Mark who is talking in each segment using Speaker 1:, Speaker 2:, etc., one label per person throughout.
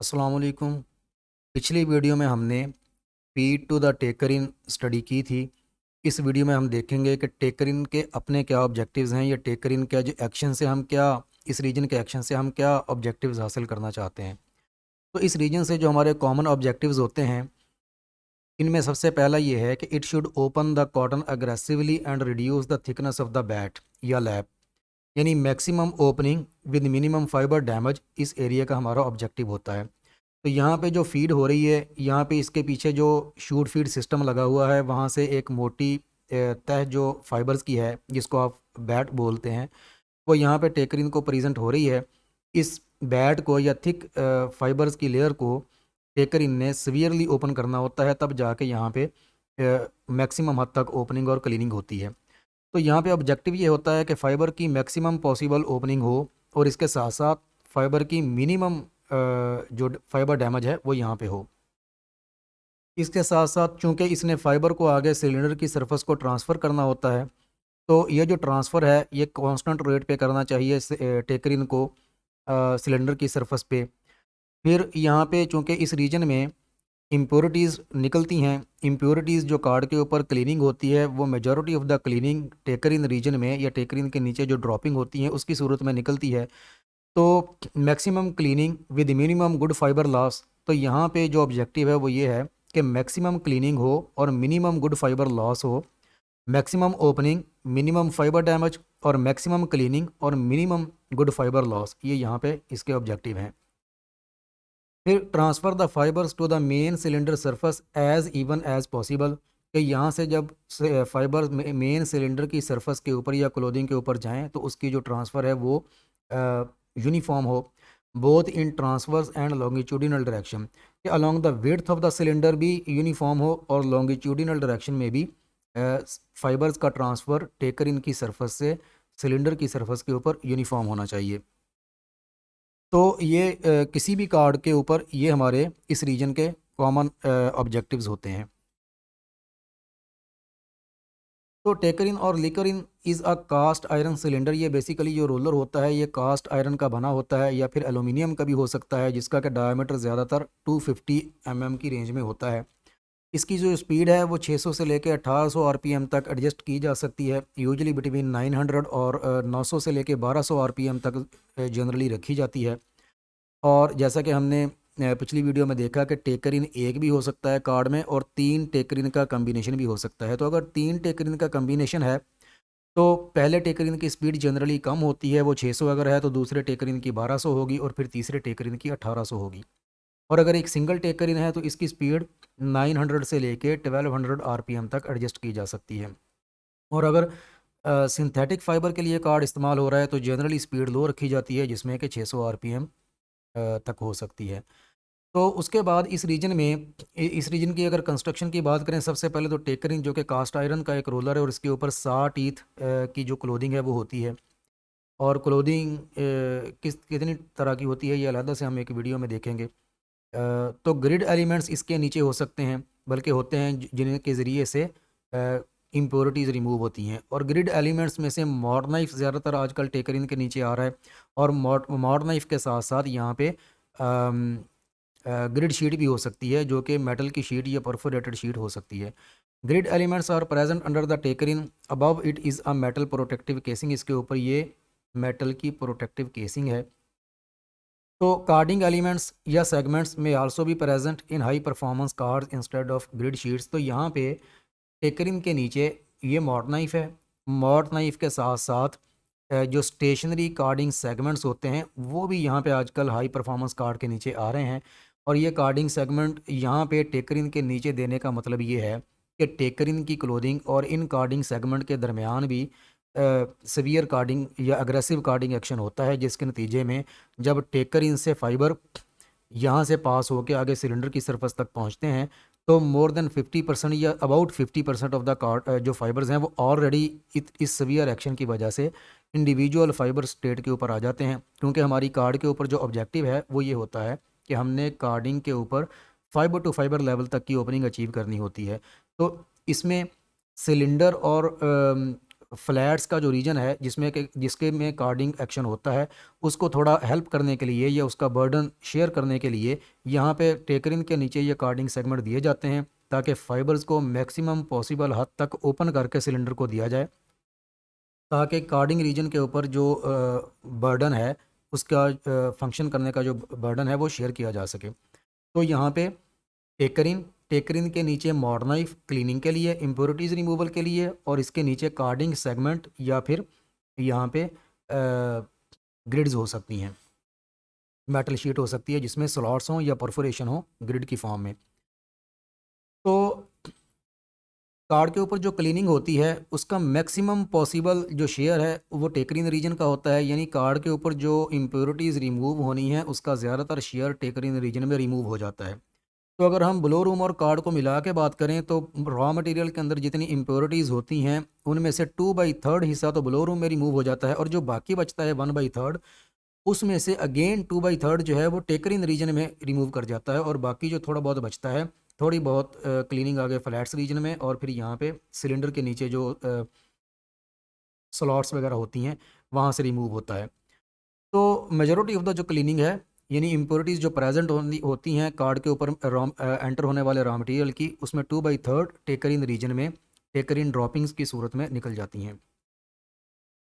Speaker 1: अस्सलाम वालेकुम। पिछली वीडियो में हमने feed to the taker in study की थी। इस वीडियो में हम देखेंगे कि टेकर इन के अपने क्या ऑब्जेक्टिव्स हैं या टेकर इन का जो एक्शन से हम क्या इस रीजन के एक्शन से हम क्या ऑब्जेक्टिव्स हासिल करना चाहते हैं। तो इस रीजन से जो हमारे कॉमन ऑब्जेक्टिव्स होते हैं, इनमें सबसे पहला ये है कि it should open the cotton aggressively and reduce the thickness of the bat या लैब, यानी maximum opening with minimum fibre damage इस एरिया का हमारा ऑब्जेक्टिव होता है। तो यहाँ पे जो फ़ीड हो रही है, यहाँ पे इसके पीछे जो शूट फ़ीड सिस्टम लगा हुआ है, वहाँ से एक मोटी तह जो फाइबर्स की है, जिसको आप बैट बोलते हैं, वो यहाँ पे टेकरिन को प्रेजेंट हो रही है। इस बैट को या थिक फाइबर्स की लेयर को टेकरिन ने सीवियरली ओपन करना होता है, तब जाके यहाँ पे मैक्सिमम हद तक ओपनिंग और क्लीनिंग होती है। तो यहाँ पे ऑब्जेक्टिव ये होता है कि फ़ाइबर की मैक्सिमम पॉसिबल ओपनिंग हो और इसके साथ साथ फाइबर की मिनिमम जो फाइबर डैमेज है वो यहाँ पे हो। इसके साथ साथ चूँकि इसने फाइबर को आगे सिलेंडर की सरफेस को ट्रांसफ़र करना होता है, तो ये जो ट्रांसफ़र है ये कांस्टेंट रेट पे करना चाहिए टेकरिन को सिलेंडर की सरफेस पे। फिर यहाँ पे चूँकि इस रीजन में इम्प्योरिटीज़ निकलती हैं, इम्प्योरिटीज़ जो कार्ड के ऊपर क्लीनिंग होती है, वो majority of the cleaning taker in region में या टेकरिन के नीचे जो ड्रॉपिंग होती हैं उसकी सूरत में निकलती है। तो maximum cleaning with minimum good fibre loss, तो यहाँ पे जो ऑब्जेक्टिव है वो ये है कि मैक्सिमम क्लीनिंग हो और मिनिमम गुड फाइबर लॉस हो, maximum opening, minimum fibre damage और मैक्सिमम क्लीनिंग और मिनिमम गुड फाइबर लॉस, ये यहाँ पे इसके ऑब्जेक्टिव हैं। फिर transfer the fibres to the main cylinder surface as even as possible, कि यहाँ से जब फाइबर मेन सिलेंडर की सरफेस के ऊपर या क्लोथिंग के ऊपर जाएं तो उसकी जो ट्रांसफ़र है वो यूनिफॉर्म हो, both in transverse and longitudinal direction, कि along the width of the cylinder भी यूनिफॉर्म हो और लॉन्गिट्यूडिनल डायरेक्शन में भी फाइबर्स का ट्रांसफ़र टेकर इन की सरफेस से सिलेंडर की सरफेस के ऊपर यूनिफॉर्म होना चाहिए। तो ये किसी भी कार्ड के ऊपर ये हमारे इस रीजन के कॉमन ऑब्जेक्टिव्स होते हैं। तो टेकरिन और lickerin is a cast iron cylinder, ये बेसिकली जो रोलर होता है ये कास्ट आयरन का बना होता है या फिर एलुमिनियम का भी हो सकता है, जिसका कि डायमीटर ज़्यादातर 250 mm की रेंज में होता है। इसकी जो स्पीड है वो 600 से लेके 1800 आरपीएम तक एडजस्ट की जा सकती है, यूजुअली बिटवीन 900 और 900 से लेके 1200 आरपीएम तक जनरली रखी जाती है। और जैसा कि हमने पिछली वीडियो में देखा कि टेकर इन एक भी हो सकता है कार्ड में और 3 टेकर इन का कम्बिनेशन भी हो सकता है। तो अगर 3 टेकर इन का कम्बिनेशन है तो पहले टेकर इन की स्पीड जनरली कम होती है, वो 600 अगर है तो दूसरे टेकर इन की 1200 होगी और फिर तीसरे टेकर इन की 1800 होगी। और अगर एक सिंगल टेकर इन है तो इसकी स्पीड 900 से लेके 1200 आरपीएम तक एडजस्ट की जा सकती है। और अगर सिंथेटिक फाइबर के लिए कार्ड इस्तेमाल हो रहा है तो जनरली स्पीड लो रखी जाती है, जिसमें कि 600 आरपीएम तक हो सकती है। तो उसके बाद इस रीजन की अगर कंस्ट्रक्शन की बात करें, सबसे पहले तो टेकरिंग जो कि कास्ट आयरन का एक रोलर है और इसके ऊपर 60 ईथ की जो क्लोथिंग है वो होती है। और क्लोथिंग कितनी तरह की होती है ये अलग से हम एक वीडियो में देखेंगे। तो ग्रिड एलिमेंट्स इसके नीचे हो सकते हैं, बल्कि होते हैं जिनके ज़रिए से इम्प्योरिटीज़ रिमूव होती हैं। और ग्रिड एलिमेंट्स में से मॉड नाइफ ज़्यादातर आजकल टेकरिन के नीचे आ रहा है, और मॉड नाइफ के साथ साथ यहाँ पे ग्रिड शीट भी हो सकती है, जो कि मेटल की शीट या परफोरेटेड शीट हो सकती है। Grid elements are present under the taker in, above it is a metal protective casing, इसके ऊपर ये मेटल की प्रोटेक्टिव केसिंग है। तो कार्डिंग एलिमेंट्स या सेगमेंट्स में आल्सो भी present in high performance cards instead of grid sheets. तो यहाँ पे टेकरिन के नीचे ये मॉड नाइफ है, मॉड नाइफ के साथ साथ जो स्टेशनरी कार्डिंग सेगमेंट्स होते हैं वो भी यहाँ पे आजकल हाई परफॉर्मेंस कार्ड के नीचे आ रहे हैं। और ये कार्डिंग सेगमेंट यहाँ पे टेकरिन के नीचे देने का मतलब ये है कि टेकरिन की क्लोथिंग और इन कार्डिंग सेगमेंट के दरमियान भी सीवियर कार्डिंग या अग्रेसिव कार्डिंग एक्शन होता है, जिसके नतीजे में जब टेकरिन से फाइबर यहाँ से पास होकर आगे सिलेंडर की सरफेस तक पहुँचते हैं तो मोर देन 50% या अबाउट 50% ऑफ द कार्ड जो फाइबर्स हैं वो ऑलरेडी इस सीवियर एक्शन की वजह से इंडिविजुअल फाइबर स्टेट के ऊपर आ जाते हैं। क्योंकि हमारी कार्ड के ऊपर जो ऑब्जेक्टिव है वो ये होता है कि हमने कार्डिंग के ऊपर फाइबर टू फाइबर लेवल तक की ओपनिंग अचीव करनी होती है। तो इसमें सिलेंडर और फ्लैट्स का जो रीजन है जिसके में कार्डिंग एक्शन होता है, उसको थोड़ा हेल्प करने के लिए या उसका बर्डन शेयर करने के लिए यहाँ पे टेकरिन के नीचे ये कार्डिंग सेगमेंट दिए जाते हैं, ताकि फाइबर्स को मैक्सिमम पॉसिबल हद तक ओपन करके सिलेंडर को दिया जाए, ताकि कार्डिंग रीजन के ऊपर जो बर्डन है, उसका फंक्शन करने का जो बर्डन है वो शेयर किया जा सके। तो यहाँ पे टेकरिन टेकरिन के नीचे मॉड नाइफ क्लीनिंग के लिए, इम्प्योरिटीज़ रिमूवल के लिए, और इसके नीचे कार्डिंग सेगमेंट या फिर यहाँ पे ग्रिड्स हो सकती हैं, मेटल शीट हो सकती है जिसमें स्लॉट्स हों या परफोरेशन हो ग्रिड की फॉर्म में। तो कार्ड के ऊपर जो क्लीनिंग होती है उसका मैक्सिमम पॉसिबल जो शेयर है वो टेकरिन रीजन का होता है, यानी कार्ड के ऊपर जो इम्प्योरिटीज़ रिमूव होनी है उसका ज़्यादातर शेयर टेकरिन रीजन में रिमूव हो जाता है। तो अगर हम ब्लो रूम और कार्ड को मिला के बात करें तो रॉ मटेरियल के अंदर जितनी इम्प्योरिटीज़ होती हैं उनमें से 2/3 हिस्सा तो ब्लो रूम में रिमूव हो जाता है, और जो बाकी बचता है 1/3 उसमें से अगेन 2/3 जो है वो टेकरिन रीजन में रिमूव कर जाता है, और बाकी जो थोड़ा बहुत बचता है, थोड़ी बहुत क्लीनिंग आ गए फ्लैट्स रीजन में, और फिर यहाँ पे सिलेंडर के नीचे जो स्लॉट्स वगैरह होती हैं वहाँ से रिमूव होता है। तो मेजॉरिटी ऑफ द जो क्लीनिंग है, यानी इम्प्योरिटीज़ जो प्रेजेंट होती हैं कार्ड के ऊपर एंटर होने वाले रॉ मटेरियल की, उसमें 2/3 टेकरिन रीजन में टेकरिन ड्रॉपिंग्स की सूरत में निकल जाती हैं।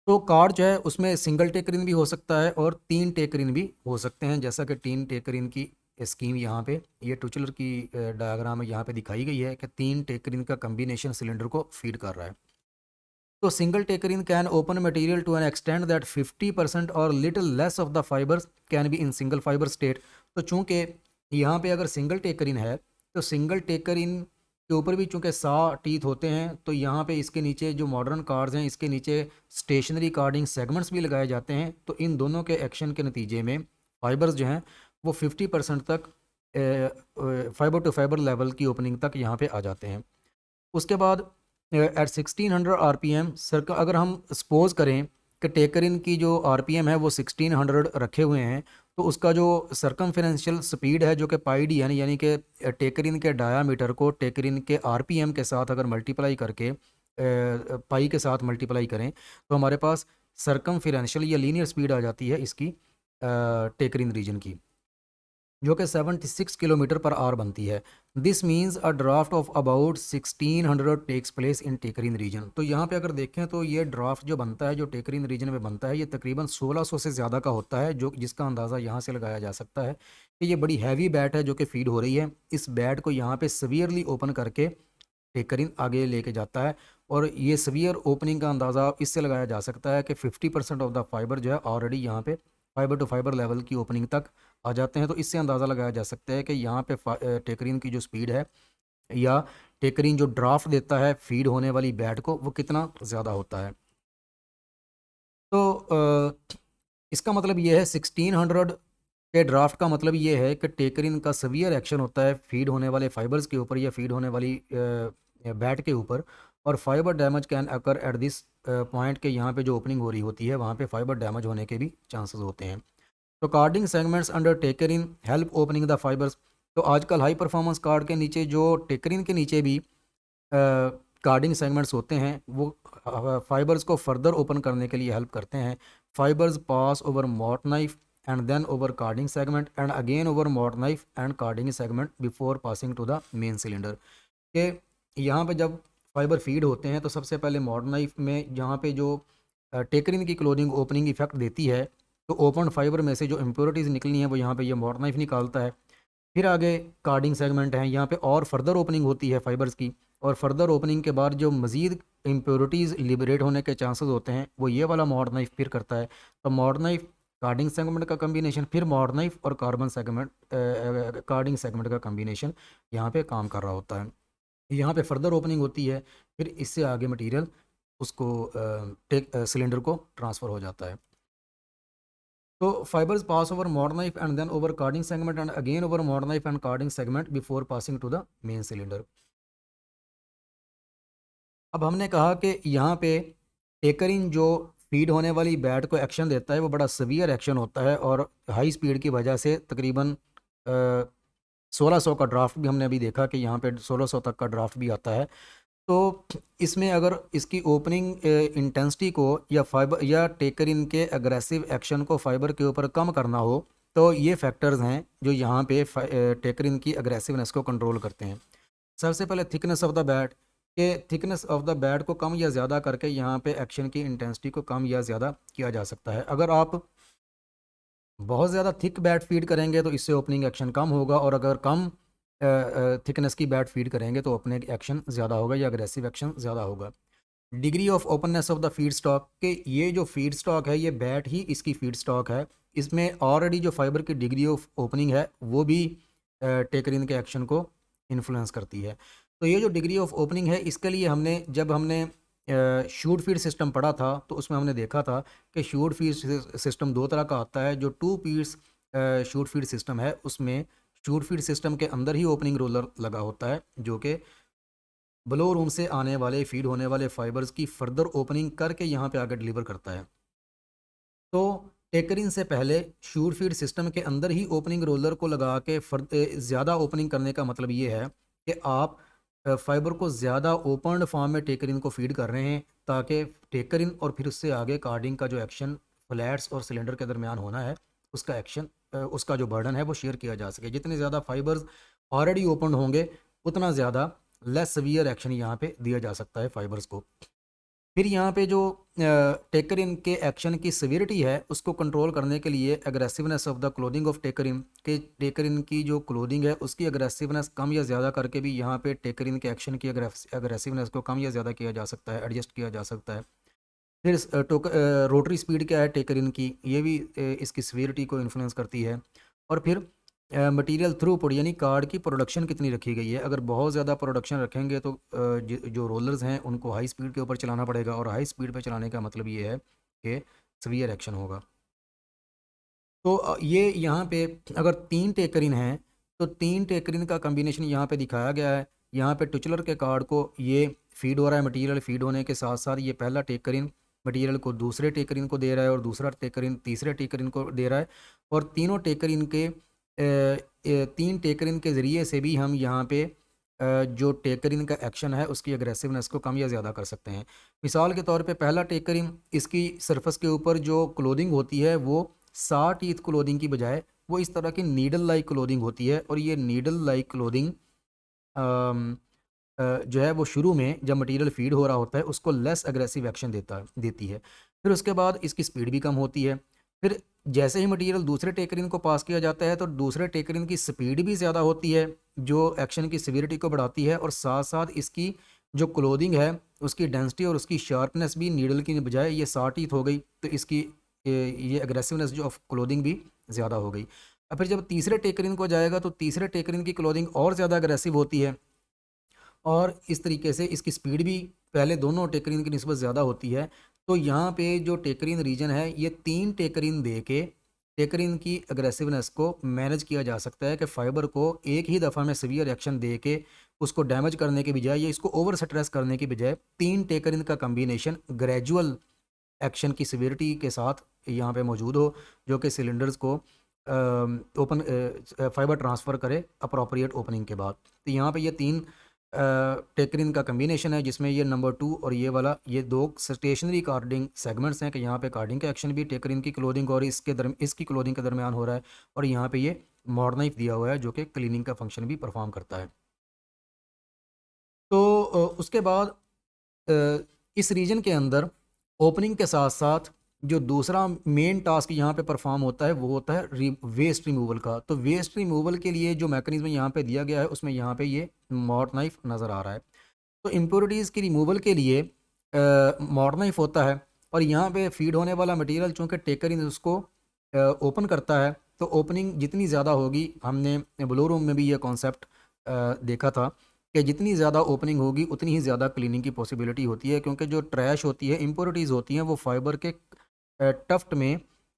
Speaker 1: तो कार्ड जो है उसमें सिंगल टेकरिन भी हो सकता है और 3 टेकरिन भी हो सकते हैं, जैसा कि 3 टेकरिन की स्कीम यहाँ पे ये टुचलर की डायग्राम में यहाँ पे दिखाई गई है कि 3 टेकरिन का कम्बिनेशन सिलेंडर को फीड कर रहा है। तो single taker in can open material to an extend that 50% और little less of the fibres can be in single fibre state. तो चूंकि यहाँ पे अगर सिंगल टेकरिन है तो सिंगल टेकरिन के ऊपर भी चूंकि 100 टीथ होते हैं, तो यहाँ पे इसके नीचे जो मॉडर्न कार्ड्स हैं इसके नीचे स्टेशनरी कार्डिंग सेगमेंट्स भी लगाए जाते हैं। तो इन दोनों के एक्शन के नतीजे में फाइबर्स जो हैं वो 50% तक फाइबर टू फाइबर लेवल की ओपनिंग तक यहाँ पे आ जाते हैं। उसके बाद एट 1600 RPM सर्कल, अगर हम सपोज करें कि टेकरिन की जो RPM है वो 1600 रखे हुए हैं, तो उसका जो सर्कमफेरेंशियल स्पीड है जो कि पाई डी यानी कि टेकरिन के डायामीटर को टेकरिन के RPM के साथ अगर मल्टीप्लाई करके पाई के साथ मल्टीप्लाई करें तो हमारे पास सर्कमफेरेंशियल या लीनियर स्पीड आ जाती है इसकी टेकरिन रीजन की, जो कि 76 किलोमीटर पर आवर बनती है। This means a draft of about 1600 takes place in taker in region. तो यहाँ पे अगर देखें तो ये ड्राफ्ट जो बनता है, जो टेकरिन रीजन में बनता है, ये तकरीबन 1600 से ज़्यादा का होता है, जो जिसका अंदाज़ा यहाँ से लगाया जा सकता है कि ये बड़ी हैवी बैट है जो कि फीड हो रही है। इस बैट को यहाँ पे सवियरली ओपन करके टेकरिन आगे लेके जाता है, और ये सवियर ओपनिंग का अंदाज़ा इससे लगाया जा सकता है कि 50% ऑफ द फाइबर जो है ऑलरेडी यहाँ पे फाइबर टू फाइबर लेवल की ओपनिंग तक आ जाते हैं। तो इससे अंदाज़ा लगाया जा सकता है कि यहाँ पे टेकरिन की जो स्पीड है या टेकरिन जो ड्राफ्ट देता है फीड होने वाली बैट को, वो कितना ज़्यादा होता है। तो इसका मतलब ये है 1600 के ड्राफ्ट का मतलब ये है कि टेकरिन का सवियर एक्शन होता है फीड होने वाले फाइबर्स के ऊपर या फीड होने वाली बैट के ऊपर, और fibre damage can occur at this point के यहाँ पे जो ओपनिंग हो रही होती है वहाँ पे फाइबर डैमेज होने के भी चांसेस होते हैं। तो carding segments under taker in help opening the fibres. तो आजकल हाई परफॉर्मेंस कार्ड के नीचे जो टेकरिन के नीचे भी कार्डिंग सेगमेंट्स होते हैं वो फाइबर्स को फर्दर ओपन करने के लिए हेल्प करते हैं। Fibres pass over mote knife and then over carding segment and again over mote knife and carding segment before passing to the main cylinder. के यहाँ पे जब फाइबर फीड होते हैं तो सबसे पहले मॉड नाइफ में जहाँ पे जो टेकरिन की क्लोजिंग ओपनिंग इफेक्ट देती है, तो ओपन फाइबर में से जो इम्प्योरिटीज़ निकलनी है वो यहाँ पे ये मॉड नाइफ निकालता है। फिर आगे कार्डिंग सेगमेंट है, यहाँ पे और फर्दर ओपनिंग होती है फाइबर्स की, और फर्दर ओपनिंग के बाद जो मज़ीद इम्प्योरिटीज़ लिबरेट होने के चांसेस होते हैं वो ये वाला मॉड नाइफ फिर करता है। तो मॉड नाइफ कार्डिंग सेगमेंट का कम्बिनेशन, फिर मॉड नाइफ और कार्बन सेगमेंट कार्डिंग सेगमेंट का कम्बिनेशन यहाँ पे काम कर रहा होता है। यहाँ पे फर्दर ओपनिंग होती है, फिर इससे आगे मटेरियल उसको सिलेंडर को ट्रांसफ़र हो जाता है। तो fibres pass over mote knife and then over carding segment and again over mote knife and carding segment before passing to the main cylinder. अब हमने कहा कि यहाँ पे टेकरिन जो फीड होने वाली बैट को एक्शन देता है वो बड़ा सवियर एक्शन होता है, और हाई स्पीड की वजह से तकरीबन 1600 का ड्राफ्ट भी हमने अभी देखा कि यहाँ पे 1600 तक का ड्राफ्ट भी आता है। तो इसमें अगर इसकी ओपनिंग इंटेंसिटी को या फाइबर या टेकरिन के अग्रेसिव एक्शन को फाइबर के ऊपर कम करना हो, तो ये फैक्टर्स हैं जो यहाँ पे टेकरिन की अग्रेसिवनेस को कंट्रोल करते हैं। सबसे पहले थिकनेस ऑफ द बैट, के थिकनेस ऑफ द बैट को कम या ज़्यादा करके यहाँ पे एक्शन की इंटेंसिटी को कम या ज़्यादा किया जा सकता है। अगर आप बहुत ज़्यादा थिक बैट फीड करेंगे तो इससे ओपनिंग एक्शन कम होगा, और अगर कम थिकनेस की बैट फीड करेंगे तो ओपनिंग एक्शन ज़्यादा होगा या अग्रेसिव एक्शन ज़्यादा होगा। Degree of openness of the feed stock, के ये जो फीड स्टॉक है ये बैट ही इसकी फीड स्टॉक है, इसमें ऑलरेडी जो फाइबर की डिग्री ऑफ ओपनिंग है वो भी टेकरिन के एक्शन को इन्फ्लुएंस करती है। तो ये जो डिग्री ऑफ ओपनिंग है, इसके लिए जब हमने शूट फीड सिस्टम पढ़ा था तो उसमें हमने देखा था कि शूट फीड सिस्टम दो तरह का आता है। जो two piece chute feed system है उसमें शूट फीड सिस्टम के अंदर ही ओपनिंग रोलर लगा होता है, जो कि ब्लो रूम से आने वाले फीड होने वाले फाइबर्स की फर्दर ओपनिंग करके यहाँ पे आगे डिलीवर करता है। तो टेकरिंग से पहले शूट फीड सिस्टम के अंदर ही ओपनिंग रोलर को लगा के ज़्यादा ओपनिंग करने का मतलब ये है कि आप फाइबर को ज़्यादा ओपन फॉर्म में टेकरिन को फीड कर रहे हैं, ताकि टेकरिन और फिर उससे आगे कार्डिंग का जो एक्शन फ्लैट्स और सिलेंडर के दरमियान होना है, उसका एक्शन उसका जो बर्डन है वो शेयर किया जा सके। जितने ज़्यादा फाइबर्स ऑलरेडी ओपन होंगे उतना ज़्यादा लेस सीवियर एक्शन यहाँ पे दिया जा सकता है फाइबर्स को। फिर यहाँ पे जो टेकरिन के एक्शन की सिवियरिटी है उसको कंट्रोल करने के लिए aggressiveness of the clothing of taker in, के टेकरिन की जो क्लोथिंग है उसकी एग्रेसिवनेस कम या ज़्यादा करके भी यहाँ पे टेकरिन के एक्शन की एग्रेसिवनेस को कम या ज़्यादा किया जा सकता है, एडजस्ट किया जा सकता है। फिर रोटरी स्पीड क्या है टेकरिन की, ये भी इसकी सिवियरिटी को इन्फ्लुएंस करती है। और फिर मटेरियल थ्रूपुट यानी कार्ड की प्रोडक्शन कितनी रखी गई है। अगर बहुत ज़्यादा प्रोडक्शन रखेंगे तो जो रोलर्स हैं उनको हाई स्पीड के ऊपर चलाना पड़ेगा, और हाई स्पीड पे चलाने का मतलब ये है कि सीवियर एक्शन होगा। तो ये यहाँ पे अगर 3 टेकरिन हैं तो 3 टेकरिन का कम्बिनेशन यहाँ पे दिखाया गया है। यहाँ पे टुचलर के कार्ड को ये फीड हो रहा है, मटेरियल फीड होने के साथ साथ ये पहला टेकरिन मटेरियल को दूसरे टेकरिन को दे रहा है, और दूसरा टेकरिन तीसरे टेकरिन को दे रहा है। और तीनों टेकरिन के 3 टेकरिन के ज़रिए से भी हम यहाँ पे जो टेकरिन का एक्शन है उसकी एग्रेसिवनेस को कम या ज़्यादा कर सकते हैं। मिसाल के तौर पे पहला टेकरिन, इसकी सरफेस के ऊपर जो क्लोथिंग होती है वो 60 टीथ क्लोथिंग की बजाय वो इस तरह की नीडल लाइक क्लोथिंग होती है, और ये नीडल लाइक क्लोथिंग जो है वो शुरू में जब मटेरियल फीड हो रहा होता है उसको लेस एग्रेसिव एक्शन देती है। फिर उसके बाद इसकी स्पीड भी कम होती है। फिर जैसे ही मटेरियल दूसरे टेकरिन को पास किया जाता है तो दूसरे टेकरिन की स्पीड भी ज़्यादा होती है, जो एक्शन की सिवियरिटी को बढ़ाती है, और साथ साथ इसकी जो क्लोथिंग है उसकी डेंसिटी और उसकी शार्पनेस भी नीडल की बजाय ये 60 टीथ हो गई, तो इसकी ये एग्रेसिवनेस जो ऑफ क्लोथिंग भी ज़्यादा हो गई। और फिर जब तीसरे टेकरिन को जाएगा तो तीसरे टेकरिन की क्लोथिंग और ज़्यादा एग्रेसिव होती है, और इस तरीके से इसकी स्पीड भी पहले दोनों टेकरिन की निस्बत ज़्यादा होती है। तो यहाँ पे जो टेकरिन रीजन है ये 3 टेकरिन दे के टेकरिन की अग्रेसिवनेस को मैनेज किया जा सकता है, कि फाइबर को एक ही दफ़ा में सीवियर एक्शन दे के उसको डैमेज करने के बजाय या इसको ओवर स्ट्रेस करने की बजाय 3 टेकरिन का कम्बिनेशन ग्रेजुअल एक्शन की सिवियरिटी के साथ यहाँ पे मौजूद हो, जो कि सिलेंडर्स को ओपन फाइबर ट्रांसफ़र करे अप्रोप्रिएट ओपनिंग के बाद। तो यहाँ पे ये 3 टेकरिन का कम्बिनेशन है, जिसमें ये नंबर 2 और ये वाला, ये 2 स्टेशनरी कार्डिंग सेगमेंट्स हैं, कि यहाँ पे कार्डिंग का एक्शन भी टेकरिन की क्लोथिंग और इसकी क्लोथिंग के दरमियान हो रहा है, और यहाँ पे ये मॉड नाइफ दिया हुआ है जो कि क्लीनिंग का फंक्शन भी परफॉर्म करता है। तो उसके बाद इस रीजन के अंदर ओपनिंग के साथ साथ जो दूसरा मेन टास्क यहाँ पे परफॉर्म होता है वो होता है वेस्ट रिमूवल का। तो वेस्ट रिमूवल के लिए जो मैकेनिज्म यहाँ पे दिया गया है उसमें यहाँ पे ये मॉड नाइफ नज़र आ रहा है। तो इम्प्योरिटीज़ की रिमूवल के लिए मॉड नाइफ होता है, और यहाँ पे फीड होने वाला मटेरियल चूँकि टेकर इन उसको ओपन करता है, तो ओपनिंग जितनी ज़्यादा होगी, हमने ब्लो रूम में भी ये कॉन्सेप्ट देखा था कि जितनी ज़्यादा ओपनिंग होगी उतनी ही ज़्यादा क्लीनिंग की पॉसिबिलिटी होती है, क्योंकि जो ट्रैश होती है, इम्प्योरिटीज़ होती हैं, वो फाइबर के टफ्ट में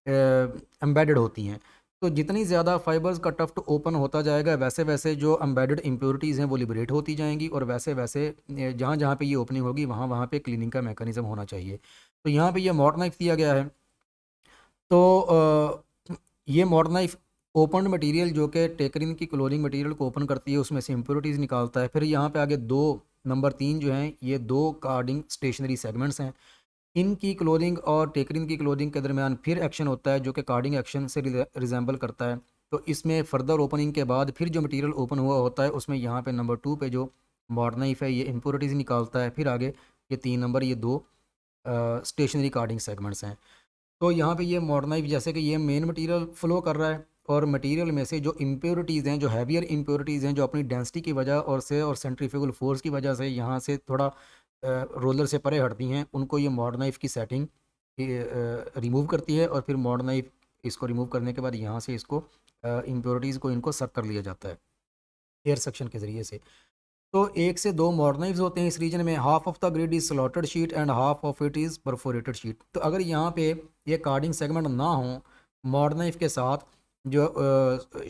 Speaker 1: एम्बेडेड होती हैं। तो जितनी ज़्यादा फाइबर्स का टफ्ट ओपन होता जाएगा वैसे वैसे जो एम्बेडेड इम्प्योरिटीज़ हैं वो लिबरेट होती जाएंगी, और वैसे वैसे जहाँ जहाँ पे ये ओपनिंग होगी वहाँ वहाँ पे क्लीनिंग का मैकेनिज़्म होना चाहिए। तो यहाँ पे ये मॉड नाइफ दिया गया है। तो ये मॉड नाइफ ओपन मटेरियल जो कि टेकरिन की क्लोरिंग मटेरियल को ओपन करती है उसमें से इम्प्योरिटीज़ निकालता है। फिर यहाँ पे आगे 2 नंबर 3 जो हैं ये 2 कार्डिंग स्टेशनरी सेगमेंट्स हैं। इनकी क्लोथिंग और टेकरिन की क्लोथिंग के दरमियान फिर एक्शन होता है जो कि कार्डिंग एक्शन से रिजेंबल करता है। तो इसमें फर्दर ओपनिंग के बाद फिर जो मटेरियल ओपन हुआ होता है उसमें यहाँ पे नंबर 2 पे जो मॉड नाइफ है ये इम्प्योरिटीज़ निकालता है। फिर आगे ये 3 नंबर ये 2 स्टेशनरी कार्डिंग सेगमेंट्स हैं। तो यहाँ पे ये मॉड नाइफ जैसे कि ये मेन मटेरियल फ्लो कर रहा है और मटेरियल में से जो इम्प्योरिटीज़ हैं, जो हैवियर इम्प्योरिटीज़ हैं, जो अपनी डेंसिटी की वजह और सेंट्रीफ्यूगल फोर्स की वजह से यहाँ से थोड़ा रोलर से परे हटती हैं, उनको ये मॉड नाइफ की सेटिंग रिमूव करती है और फिर मॉड नाइफ इसको रिमूव करने के बाद यहाँ से इसको इम्प्योरिटीज़ को इनको सक कर लिया जाता है एयर सेक्शन के ज़रिए से। तो 1 से 2 मॉडर्नाइव्स होते हैं इस रीजन में। Half of the grid is slotted sheet and half of it is perforated sheet. तो अगर यहाँ पे ये कार्डिंग सेगमेंट ना हो मॉडर्नाइव के साथ जो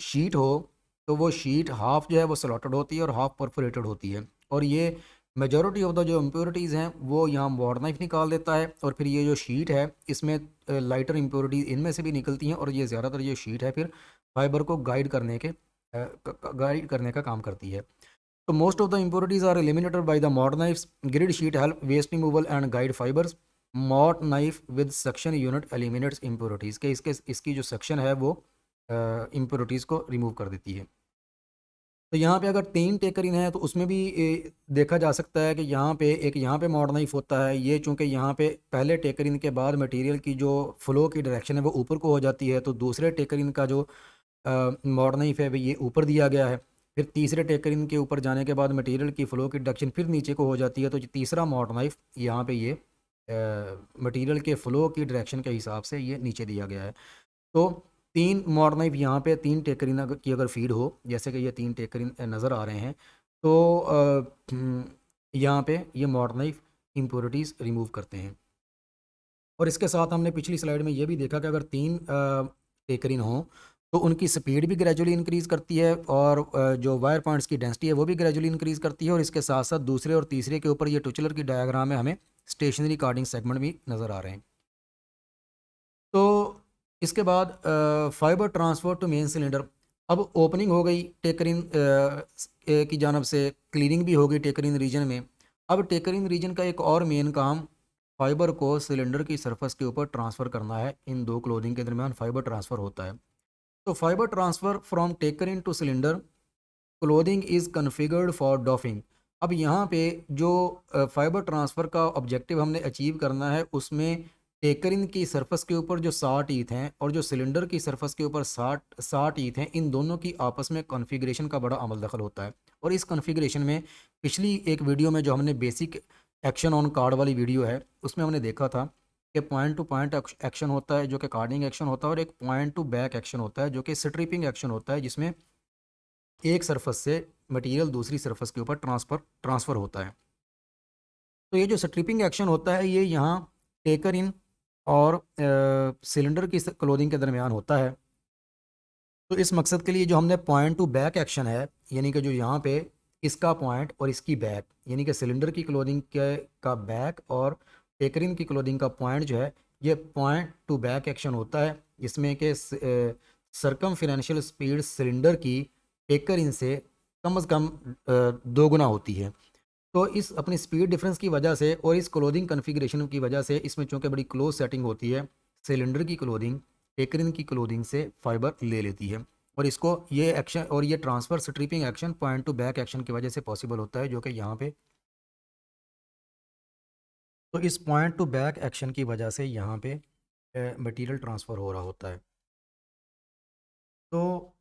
Speaker 1: शीट हो, तो वो शीट हाफ जो है वो स्लॉटेड होती है और हाफ परफोरेटेड होती है। और ये मेजॉरिटी ऑफ द जो इम्प्योरिटीज़ हैं वो यहाँ मॉडर्नाइव निकाल देता है और फिर ये जो शीट है इसमें लाइटर इम्प्योरिटीज़ इनमें से भी निकलती हैं और ये ज़्यादातर ये शीट है फिर फाइबर को गाइड करने का काम करती है। So most of the impurities are eliminated by the mod knives. Grid sheet help waste removal and guide fibers. Mod knife with suction unit eliminates impurities. के इसकी जो section है वो impurities को remove कर देती है। तो यहाँ पे अगर 3 टेकरिन है तो उसमें भी देखा जा सकता है कि यहाँ पे मॉड नाइफ होता है। ये चूँकि यहाँ पे पहले टेकरिन के बाद मटेरियल की जो फ्लो की डायरेक्शन है वो ऊपर को हो जाती है, तो दूसरे टेकरिन का जो मॉड नाइफ है ये ऊपर दिया गया है। फिर तीसरे टेकरिन के ऊपर जाने के बाद मटेरियल की फ़्लो की डायरेक्शन फिर नीचे को हो जाती है, तो तीसरा मॉड नाइफ यहाँ पे ये मटेरियल के फ़्लो की डायरेक्शन के हिसाब से ये नीचे दिया गया है। तो 3 मॉड नाइफ यहाँ पे 3 टेकरिन की अगर फीड हो, जैसे कि ये 3 टेकरिन नज़र आ रहे हैं, तो यहाँ पे ये मॉड नाइफ इम्प्योरिटीज़ रिमूव करते हैं। और इसके साथ हमने पिछली स्लाइड में ये भी देखा कि अगर 3 टेकरिन हों तो उनकी स्पीड भी ग्रेजुअली इंक्रीज़ करती है और जो वायर पॉइंट्स की डेंसिटी है वो भी ग्रेजुअली इंक्रीज़ करती है। और इसके साथ साथ दूसरे और तीसरे के ऊपर ये टुचलर की डायग्राम में हमें स्टेशनरी कार्डिंग सेगमेंट भी नज़र आ रहे हैं। तो इसके बाद fibre transfer to main cylinder. अब ओपनिंग हो गई टेकरिन की जानब से, क्लीनिंग भी हो गई टेकरिन रीजन में। अब टेकरिन रीजन का एक और मेन काम फाइबर को सिलेंडर की सरफेस के ऊपर ट्रांसफ़र करना है। इन 2 क्लोथिंग के दरमियान फाइबर ट्रांसफ़र होता है। तो fibre transfer from taker in to cylinder clothing is configured for doffing. अब यहाँ पे जो फाइबर ट्रांसफ़र का ऑब्जेक्टिव हमने अचीव करना है उसमें टेकरिन की सरफेस के ऊपर जो 60 ईथ हैं और जो सिलेंडर की सरफेस के ऊपर 60 ईथ हैं, इन दोनों की आपस में कॉन्फ़िगरेशन का बड़ा अमल दखल होता है। और इस कॉन्फ़िगरेशन में पिछली एक वीडियो में जो हमने बेसिक एक्शन ऑन कार्ड वाली वीडियो है उसमें हमने देखा था कि पॉइंट टू पॉइंट एक्शन होता है जो कि कार्डिंग एक्शन होता है, और एक पॉइंट टू बैक एक्शन होता है जो कि स्ट्रिपिंग एक्शन होता है, जिसमें एक सरफेस से मटेरियल दूसरी सरफेस के ऊपर ट्रांसफ़र होता है। तो ये जो स्ट्रिपिंग एक्शन होता है ये यहाँ टेकर इन और सिलेंडर की क्लोथिंग के दरमियान होता है। तो इस मकसद के लिए जो हमने पॉइंट टू बैक एक्शन है, यानी कि जो यहाँ पे इसका पॉइंट और इसकी बैक, यानी कि सिलेंडर की क्लोथिंग के का बैक और टेकरिन की क्लोथिंग का पॉइंट जो है ये पॉइंट टू बैक एक्शन होता है, जिसमें कि सरकमफेरेंशियल स्पीड सिलेंडर की टेकरिन से कम से कम 2 गुना होती है। तो इस अपनी स्पीड डिफरेंस की वजह से और इस क्लोथिंग कन्फिग्रेशन की वजह से इसमें चूँकि बड़ी क्लोज सेटिंग होती है, सिलेंडर की क्लोथिंग टेकरिन की क्लोथिंग से फाइबर ले लेती है। और इसको ये एक्शन और ये transfer stripping action point to back action की वजह से पॉसिबल होता है, जो कि यहाँ पे, तो इस पॉइंट टू बैक एक्शन की वजह से यहाँ पे मटेरियल ट्रांसफ़र हो रहा होता है। तो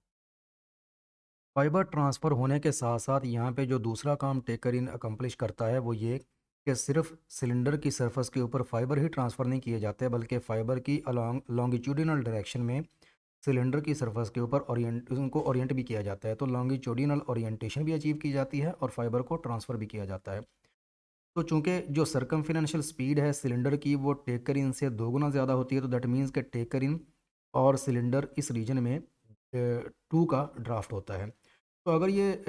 Speaker 1: फाइबर ट्रांसफ़र होने के साथ साथ यहाँ पे जो दूसरा काम टेकर इन अकम्प्लिश करता है वो ये कि सिर्फ सिलेंडर की सरफेस के ऊपर फाइबर ही ट्रांसफ़र नहीं किए जाते, बल्कि फ़ाइबर की अलॉन्ग लॉन्गिट्यूडिनल डायरेक्शन में सिलेंडर की सरफेस के ऊपर उनको ओरिएंट भी किया जाता है। तो लॉन्गिट्यूडिनल ओरिएंटेशन भी अचीव की जाती है और फाइबर को ट्रांसफ़र भी किया जाता है। तो चूँकि जो सरकमफेरेंशियल स्पीड है सिलेंडर की वो टेकर इन से 2 गुना ज़्यादा होती है, तो दैट मीन्स कि टेकर इन और सिलेंडर इस रीजन में 2 का ड्राफ्ट होता है। तो अगर ये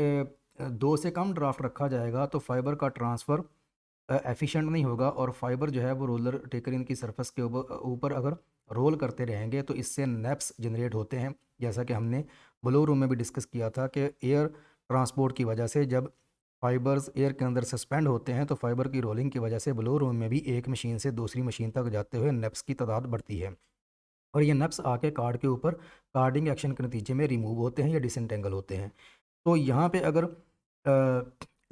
Speaker 1: 2 से कम ड्राफ्ट रखा जाएगा तो फाइबर का ट्रांसफ़र एफिशिएंट नहीं होगा और फाइबर जो है वो रोलर टेकर इन की सरफेस के ऊपर अगर रोल करते रहेंगे तो इससे नेप्स जनरेट होते हैं, जैसा कि हमने ब्लू रूम में भी डिस्कस किया था कि एयर ट्रांसपोर्ट की वजह से जब फाइबर्स एयर के अंदर सस्पेंड होते हैं तो फाइबर की रोलिंग की वजह से ब्लो रूम में भी एक मशीन से दूसरी मशीन तक जाते हुए नेप्स की तादाद बढ़ती है और ये नेप्स आके कार्ड के ऊपर कार्डिंग एक्शन के नतीजे में रिमूव होते हैं या डिसएंटेंगल होते हैं। तो यहाँ पे अगर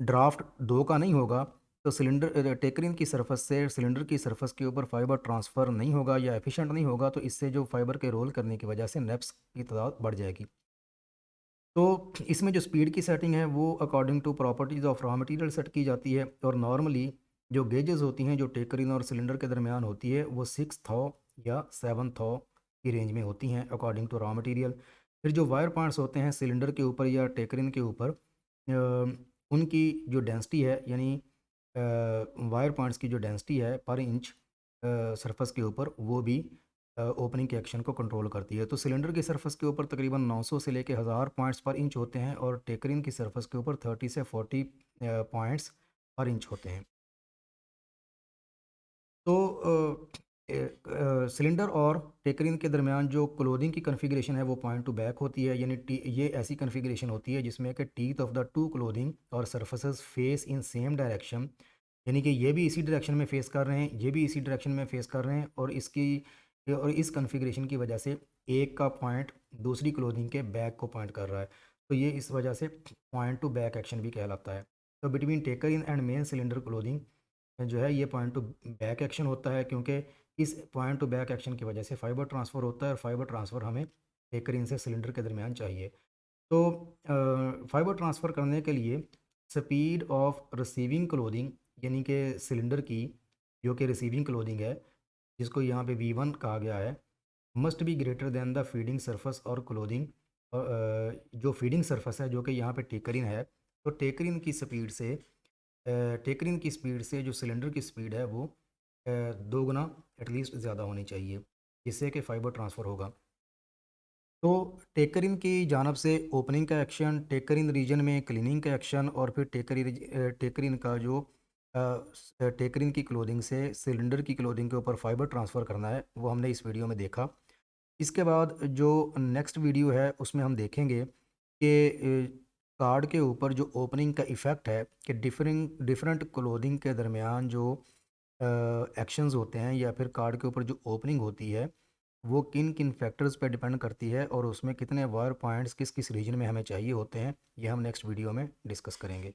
Speaker 1: ड्राफ्ट 2 का नहीं होगा तो सिलेंडर टेकरिन की सरफेस से सिलेंडर की सरफेस के ऊपर फाइबर ट्रांसफ़र नहीं होगा या एफिशिएंट नहीं होगा, तो इससे जो फाइबर के रोल करने की वजह से नेप्स की तादाद बढ़ जाएगी। तो इसमें जो स्पीड की सेटिंग है वो according to properties of raw material set की जाती है और नॉर्मली जो गेजेस होती हैं जो टेकरिन और सिलेंडर के दरमियान होती है वो 6 थॉ या 7 थॉ की रेंज में होती हैं अकॉर्डिंग टू रॉ मटेरियल। फिर जो वायर पॉइंट्स होते हैं सिलेंडर के ऊपर या टेकरिन के ऊपर उनकी जो डेंसिटी है यानी वायर पॉइंट्स की जो डेंसिटी है पर इंच सरफेस के ऊपर वो भी ओपनिंग के एक्शन को कंट्रोल करती है। तो सिलेंडर की सरफेस के ऊपर तकरीबन 900 से लेके 1000 पॉइंट्स पर इंच होते हैं और टेकरिन की सरफेस के ऊपर 30 से 40 पॉइंट्स पर इंच होते हैं। तो सिलेंडर और टेकरिन के दरमियान जो क्लोथिंग की कॉन्फ़िगरेशन है वो पॉइंट टू बैक होती है, यानी टी ये ऐसी कॉन्फ़िगरेशन होती है जिसमें कि teeth of the two clothing और surfaces face in same direction, यानी कि ये भी इसी डायरेक्शन में फेस कर रहे हैं, ये भी इसी डायरेक्शन में फेस कर रहे हैं और इस कॉन्फ़िगरेशन की वजह से एक का पॉइंट दूसरी क्लोथिंग के बैक को पॉइंट कर रहा है। तो ये इस वजह से पॉइंट टू बैक एक्शन भी कहलाता है। तो between taker in and main cylinder clothing जो है ये पॉइंट टू बैक एक्शन होता है, क्योंकि इस पॉइंट टू बैक एक्शन की वजह से फाइबर ट्रांसफ़र होता है और फाइबर ट्रांसफ़र हमें टेकरिन से सिलेंडर के दरमियान चाहिए। तो फाइबर ट्रांसफ़र करने के लिए स्पीड ऑफ रिसीविंग क्लोथिंग, यानी कि सिलेंडर की जो कि रिसीविंग क्लोथिंग है जिसको यहाँ पे V1 कहा गया है, must be greater than the feeding surface और क्लोथिंग। जो फीडिंग सरफेस है जो कि यहाँ पे टेकरिन है, तो टेकरिन की स्पीड से जो सिलेंडर की स्पीड है वो 2 गुना एटलीस्ट ज़्यादा होनी चाहिए, जिससे कि फ़ाइबर ट्रांसफ़र होगा। तो टेकरिन की जानब से ओपनिंग का एक्शन, टेकरिन रीजन में क्लीनिंग का एक्शन और फिर टेकरिन का जो टेकरिन की क्लोथिंग से सिलेंडर की क्लोथिंग के ऊपर फ़ाइबर ट्रांसफ़र करना है, वो हमने इस वीडियो में देखा। इसके बाद जो नेक्स्ट वीडियो है उसमें हम देखेंगे कि कार्ड के ऊपर जो ओपनिंग का इफ़ेक्ट है कि डिफरेंट क्लोथिंग के दरमियान जो एक्शंस होते हैं या फिर कार्ड के ऊपर जो ओपनिंग होती है वो किन किन फैक्टर्स पे डिपेंड करती है और उसमें कितने वायर पॉइंट्स किस किस रीजन में हमें चाहिए होते हैं, ये हम नेक्स्ट वीडियो में डिस्कस करेंगे।